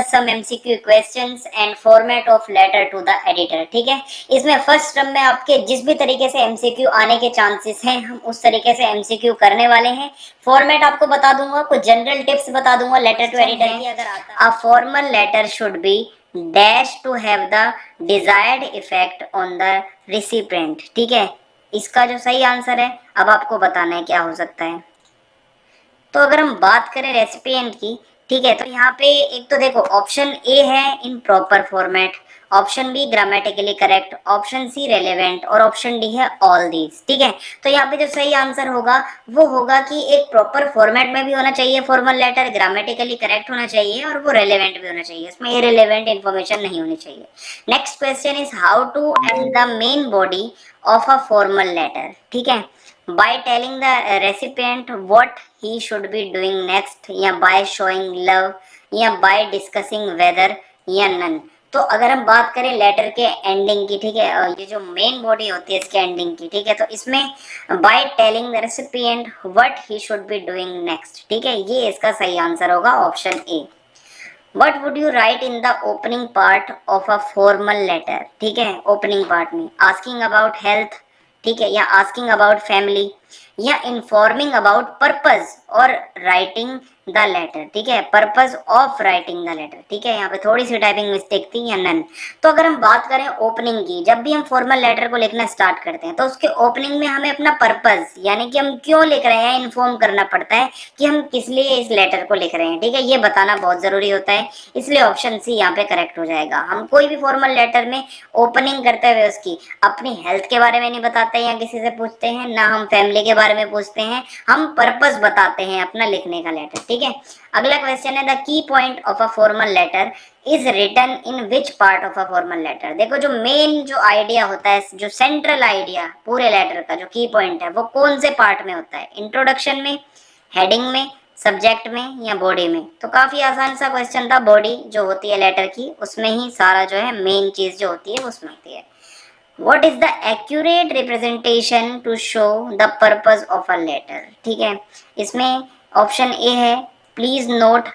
some MCQ questions and format of letter to the editor। ठीक है, इसमें first term में आपके जिस भी तरीके से MCQ आने के चांसेस हैं हम उस तरीके से MCQ करने वाले हैं। फॉर्मेट आपको बता दूंगा, कुछ जनरल टिप्स बता दूंगा लेटर टू एडिटर की। अगर आता, a formal letter should be dash to have the desired effect on the recipient. ठीक है, इसका जो सही आंसर है अब आपको बताना है क्या हो सकता है। तो अगर हम बात करें रेसिपिएंट की, ठीक है, तो यहाँ पे एक तो देखो ऑप्शन ए है in proper format, option B grammatically correct, option C relevant और ऑप्शन डी है ऑल दीज। ठीक है, तो यहाँ पे जो सही आंसर होगा वो होगा कि एक प्रॉपर फॉर्मेट में भी होना चाहिए फॉर्मल लेटर, ग्रामेटिकली करेक्ट होना चाहिए और वो रेलेवेंट भी होना चाहिए, इसमें इररिलेवेंट इन्फॉर्मेशन नहीं होनी चाहिए। Next question is how to end the main body of a formal letter. ठीक है, by telling the recipient what he should be doing next, या by showing love, या by discussing whether, या none। तो अगर हम बात करें लेटर के एंडिंग की, ठीक है, ये जो मेन बॉडी होती है इसके एंडिंग की, ठीक है, तो इसमें by telling the recipient what he should be doing next, ठीक है, ये इसका सही आंसर होगा option A. What would you write in the opening part of a formal letter? ठीक है, ओपनिंग पार्ट में asking about health, ठीक है, या आस्किंग अबाउट फैमिली, या इन्फॉर्मिंग अबाउट पर्पज और राइटिंग द लेटर। ठीक है, purpose of writing the letter. ठीक है, यहाँ पे थोड़ी सी टाइपिंग मिस्टेक थी, या नन। तो अगर हम बात करें ओपनिंग की, जब भी हम फॉर्मल लेटर को लिखना स्टार्ट करते हैं तो उसके ओपनिंग में हमें अपना पर्पज यानी कि हम क्यों लिख रहे हैं इन्फॉर्म करना पड़ता है कि हम किस लिए इस लेटर को लिख रहे हैं। ठीक है, ये बताना बहुत जरूरी होता है, इसलिए ऑप्शन सी यहाँ पे करेक्ट हो जाएगा। हम कोई भी फॉर्मल लेटर में ओपनिंग करते हुए उसकी अपनी हेल्थ के बारे में नहीं बताते हैं या किसी से पूछते हैं, ना हम फैमिली के बारे में पूछते हैं, हम पर्पस बताते हैं अपना लिखने का लेटर। ठीक है, अगला क्वेश्चन है the key point of a formal letter is written in which part of a formal letter. देखो जो मेन जो आइडिया होता है, जो सेंट्रल आइडिया पूरे लेटर का जो की पॉइंट है वो कौन से पार्ट में होता है, इंट्रोडक्शन में, हेडिंग में, सब्जेक्ट में या बॉडी में। तो काफी आसान सा क्वेश्चन था, बॉडी जो होती है लेटर की उसमें ही सारा जो है मेन चीज जो होती है उसमें होती है। What is the accurate representation to show the purpose of a letter? ठीक है, इसमें ऑप्शन ए है प्लीज नोट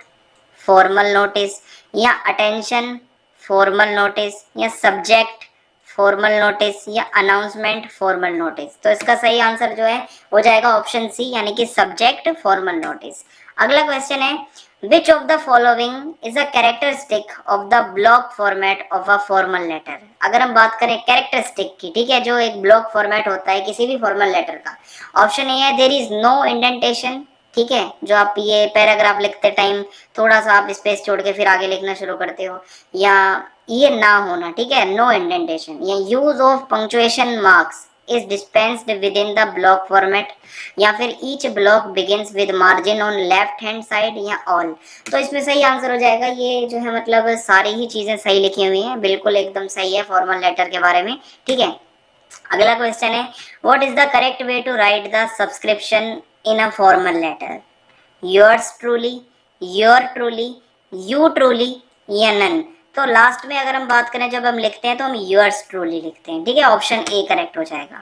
फॉर्मल नोटिस, या अटेंशन फॉर्मल नोटिस, या सब्जेक्ट फॉर्मल नोटिस, या अनाउंसमेंट फॉर्मल नोटिस। तो इसका सही आंसर जो है हो जाएगा ऑप्शन सी यानी कि सब्जेक्ट फॉर्मल नोटिस। अगला क्वेश्चन है Which of the following is a characteristic of the block format of a formal letter? अगर हम बात करें कैरेक्टरिस्टिक की, ठीक है, जो एक ब्लॉक फॉर्मेट होता है किसी भी फॉर्मल लेटर का, ऑप्शन ए है देयर इज नो इंडेंटेशन। ठीक है, जो आप ये पैराग्राफ लिखते टाइम थोड़ा सा आप स्पेस छोड़ के फिर आगे लिखना शुरू करते हो, या ये ना होना, ठीक है, नो इंडेंटेशन, या use of punctuation marks is dispensed within the block format, या फिर each block begins with margin on left hand side, या all। तो इसमें सही आंसर हो जाएगा ये जो है, मतलब सारी ही चीजें सही लिखी हुई हैं, बिल्कुल एकदम सही है फॉर्मल लेटर के बारे में। ठीक है, अगला क्वेश्चन है what is the correct way to write the subscription in a formal letter, yours truly, your truly, you truly, या नन। तो लास्ट में अगर हम बात करें जब हम लिखते हैं तो हम योर्स ट्रूली लिखते हैं। ठीक है, ऑप्शन ए करेक्ट हो जाएगा।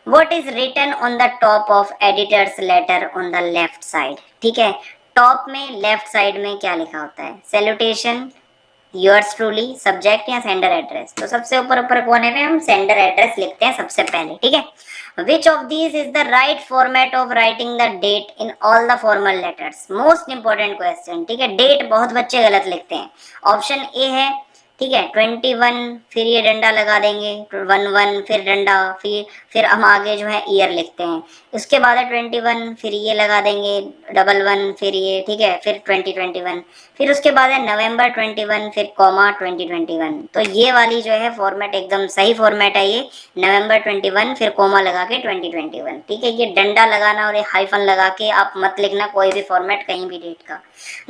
What is written on the top of editor's letter on the left side. ठीक है, टॉप में लेफ्ट साइड में क्या लिखा होता है, सैल्यूटेशन, योर्स ट्रूली, सब्जेक्ट, या सेंडर एड्रेस। तो सबसे ऊपर ऊपर कोने में हम सेंडर एड्रेस लिखते हैं सबसे पहले। ठीक है, Which of these is the right format of writing the date in all the formal letters? Most important question। ठीक है, डेट बहुत बच्चे गलत लिखते हैं। ऑप्शन ए है, ठीक है, 21 फिर ये डंडा लगा देंगे 11 फिर डंडा, फिर हम आगे जो है ईयर लिखते हैं, उसके बाद है 21 फिर ये लगा देंगे 11 फिर ये, ठीक है, फिर 2021, फिर उसके बाद है नवंबर 21 फिर कॉमा 2021। तो ये वाली जो है फॉर्मेट एकदम सही फॉर्मेट है ये, नवंबर 21 फिर कॉमा लगा के 2021। ठीक है, ये डंडा लगाना और ये हाइफन लगा के आप मत लिखना कोई भी फॉर्मेट कहीं भी डेट का।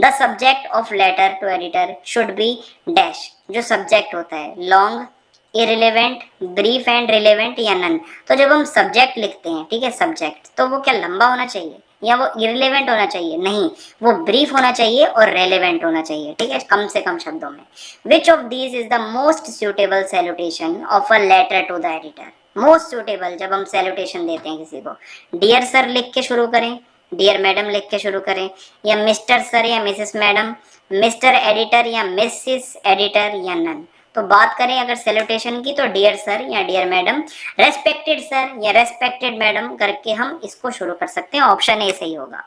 The subject of letter to editor should be dash, जो सब्जेक्ट होता है long, irrelevant, brief and relevant, या नन। तो जब हम सब्जेक्ट लिखते हैं, ठीक है, सब्जेक्ट, तो वो क्या लंबा होना चाहिए या वो इररिलेवेंट होना चाहिए, नहीं, वो ब्रीफ होना चाहिए और रेलेवेंट होना चाहिए। ठीक है, कम से कम शब्दों में। Which of these is the most suitable salutation of a letter to the editor. Most suitable जब हम सैल्यूटेशन देते हैं किसी को, डियर सर लिख के शुरू करें, डियर मैडम लिख के शुरू करें, या मिस्टर सर या मिसेस मैडम, मिस्टर एडिटर या मिसेस एडिटर या नन। तो बात करें अगर सैल्यूटेशन की तो डियर सर या डियर मैडम, रेस्पेक्टेड सर या रेस्पेक्टेड मैडम करके हम इसको शुरू कर सकते हैं। ऑप्शन ए सही होगा।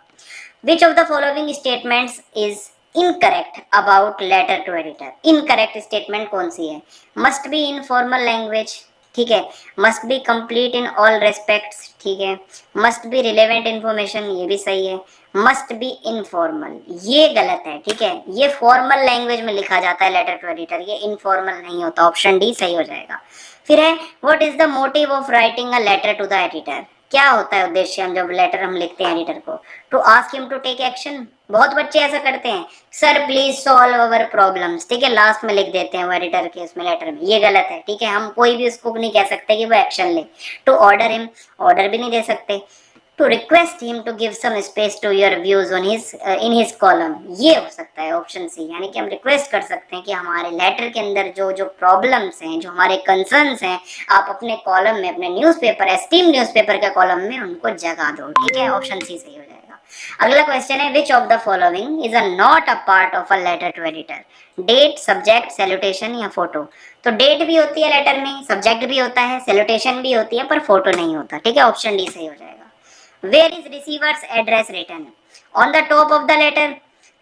Which of the following statements is incorrect about letter to editor? Incorrect statement कौन सी है? Must be in formal language, ठीक है, must be complete in all respects, ठीक है, मस्ट बी रिलेवेंट इंफॉर्मेशन, ये भी सही है, मस्ट बी इनफॉर्मल, ये गलत है, ठीक है, ये फॉर्मल लैंग्वेज में लिखा जाता है लेटर टू एडिटर, ये इनफॉर्मल नहीं होता। ऑप्शन डी सही हो जाएगा। फिर है what is the motive of writing a letter to the editor? क्या होता है उद्देश्य हम जब लेटर हम लिखते हैं एडिटर को? To ask him to take action. बहुत बच्चे ऐसा करते हैं, sir please solve our problems, ठीक है, लास्ट में लिख देते हैं वो एडिटर के उसमें लेटर में, ये गलत है, ठीक है, हम कोई भी उसको नहीं कह सकते कि वो एक्शन ले। टू ऑर्डर हिम, ऑर्डर भी नहीं दे सकते। To request him to give some space to your views on his in his column, ये हो सकता है ऑप्शन सी, यानी कि हम रिक्वेस्ट कर सकते हैं कि हमारे लेटर के अंदर जो जो प्रॉब्लम्स हैं, जो हमारे कंसर्न्स हैं, आप अपने कॉलम में, अपने न्यूज़पेपर, एस्टीम न्यूज़पेपर के कॉलम में उनको जगा दो, ठीक है, ऑप्शन सी सही हो जाएगा। अगला क्वेश्चन है which of the following is a not a part of a letter to editor? Date, subject, salutation या फोटो? तो डेट भी होती है लेटर में, सब्जेक्ट भी होता है, सैल्यूटेशन भी होती है, पर फोटो नहीं होता, ठीक है, ऑप्शन डी सही हो जाएगा। Where is receiver's address written? On the top of the letter,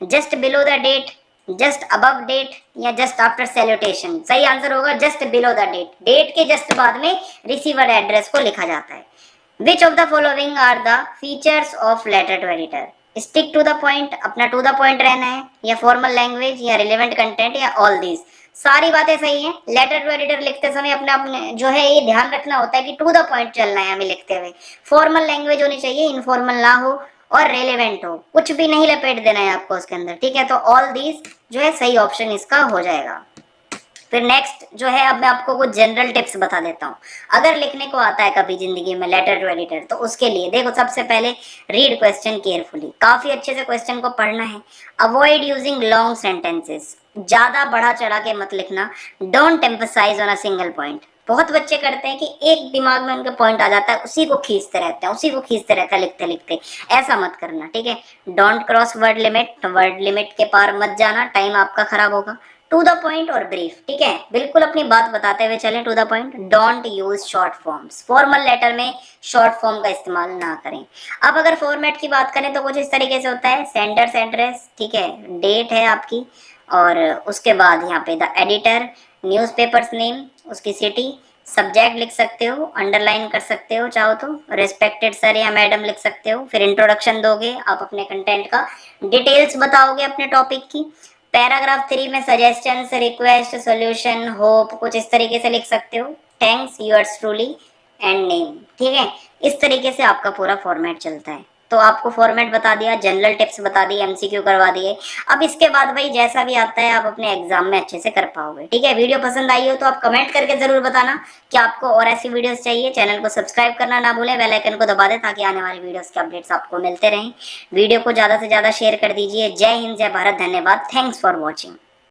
just below the date, just above date या just after salutation? सही आंसर होगा just below the date, date के जस्ट बाद में रिसीवर एड्रेस को लिखा जाता है। Which of the following are the features of letter to editor? Stick to the point, अपना to the point रहना है, या formal language, या relevant content, या all these? सारी बातें सही हैं। लेटर टू एडिटर लिखते समय अपने अपने जो है ये ध्यान रखना होता है कि टू द पॉइंट चलना है हमें लिखते हुए, फॉर्मल लैंग्वेज होनी चाहिए, इनफॉर्मल ना हो, और रेलेवेंट हो, कुछ भी नहीं लपेट देना है आपको उसके अंदर, ठीक है। तो ऑल दीज जो है सही ऑप्शन इसका हो जाएगा। फिर नेक्स्ट जो है अब मैं आपको कुछ जनरल टिप्स बता देता हूँ। अगर लिखने को आता है कभी जिंदगी में लेटर टू एडिटर, तो उसके लिए देखो, सबसे पहले रीड क्वेश्चन केयरफुली, काफी अच्छे से क्वेश्चन को पढ़ना है। अवॉइड यूजिंग लॉन्ग सेंटेंसेस, ज्यादा बढ़ा चढ़ा के मत लिखना। Don't emphasise on a single point, बहुत बच्चे करते हैं कि एक दिमाग में उनके पॉइंट आ जाता है, उसी को खींचते रहते हैं, उसी को खींचते रहते हैं लिखते लिखते, ऐसा मत करना, ठीक है। Don't cross word limit, word limit के पार मत जाना, टाइम आपका खराब होगा। टू द पॉइंट और ब्रीफ, ठीक है, बिल्कुल अपनी बात बताते हुए चलें, to the point. Don't use short forms, formal letter में शॉर्ट फॉर्म का इस्तेमाल ना करें। अब अगर फॉर्मेट की बात करें तो कुछ इस तरीके से होता है, सेंडर्स एड्रेस, ठीक है, डेट है आपकी, और उसके बाद यहाँ पे द एडिटर, न्यूज़पेपर्स नेम, उसकी सिटी, सब्जेक्ट लिख सकते हो, अंडरलाइन कर सकते हो चाहो तो, रेस्पेक्टेड सर या मैडम लिख सकते हो। फिर इंट्रोडक्शन दोगे आप अपने कंटेंट का, डिटेल्स बताओगे अपने टॉपिक की। पैराग्राफ 3 में सजेशंस, रिक्वेस्ट, सॉल्यूशन, होप, कुछ इस तरीके से लिख सकते हो। Thanks, yours truly, and name, ठीक है। इस तरीके से आपका पूरा फॉर्मेट चलता है। तो आपको फॉर्मेट बता दिया, जनरल टिप्स बता दिए, एमसीक्यू करवा दिए। अब इसके बाद भाई जैसा भी आता है आप अपने एग्जाम में अच्छे से कर पाओगे, ठीक है। वीडियो पसंद आई हो तो आप कमेंट करके जरूर बताना कि आपको और ऐसी वीडियोस चाहिए। चैनल को सब्सक्राइब करना ना भूलें, बेल आइकन को दबा दें ताकि आने वाली वीडियोस के अपडेट्स आपको मिलते रहें। वीडियो को ज्यादा से ज्यादा शेयर कर दीजिए। जय हिंद, जय भारत, धन्यवाद, थैंक्स फॉर वॉचिंग।